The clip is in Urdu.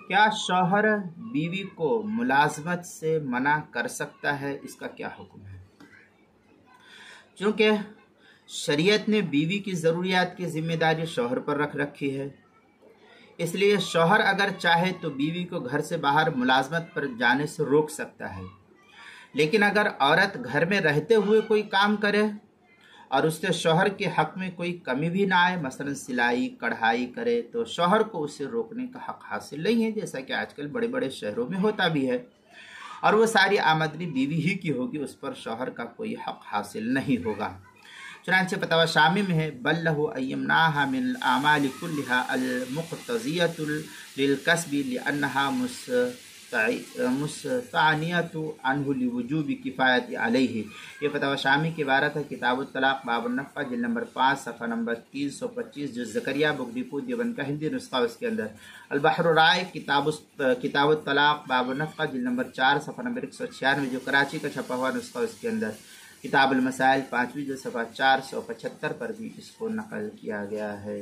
کیا شوہر بیوی کو ملازمت سے منع کر سکتا ہے؟ اس کا کیا حکم ہے؟ چونکہ شریعت نے بیوی کی ضروریات کی ذمہ داری شوہر پر رکھ رکھی ہے، اس لیے شوہر اگر چاہے تو بیوی کو گھر سے باہر ملازمت پر جانے سے روک سکتا ہے، لیکن اگر عورت گھر میں رہتے ہوئے کوئی کام کرے اور اس سے شوہر کے حق میں کوئی کمی بھی نہ آئے، مثلا سلائی کڑھائی کرے، تو شوہر کو اسے روکنے کا حق حاصل نہیں ہے، جیسا کہ آج کل بڑے بڑے شہروں میں ہوتا بھی ہے، اور وہ ساری آمدنی بیوی ہی کی ہوگی، اس پر شوہر کا کوئی حق حاصل نہیں ہوگا۔ چنانچہ فتاوی شامی میں ہے بل لہ ان یمنعها من الاعمال كلها المقتضیۃ للکسب لانها مستعنیۃ عنہ لوجوب کفایت علیہ۔ یہ فتاوی شامی کی عبارت ہے، کتاب الطلاق باب النفقہ جلد نمبر 5 صفحہ نمبر 325، جو زکریا بک ڈپو دیوبند کا ہندی نسخہ، اس کے اندر البحر الرائع کتاب الطلاق باب النفقہ جلد نمبر 4 صفحہ نمبر 196، جو کراچی کا چھپا ہوا نسخہ، اس کے اندر کتاب المسائل 5ویں جلد صفحہ 475 پر بھی اس کو نقل کیا گیا ہے۔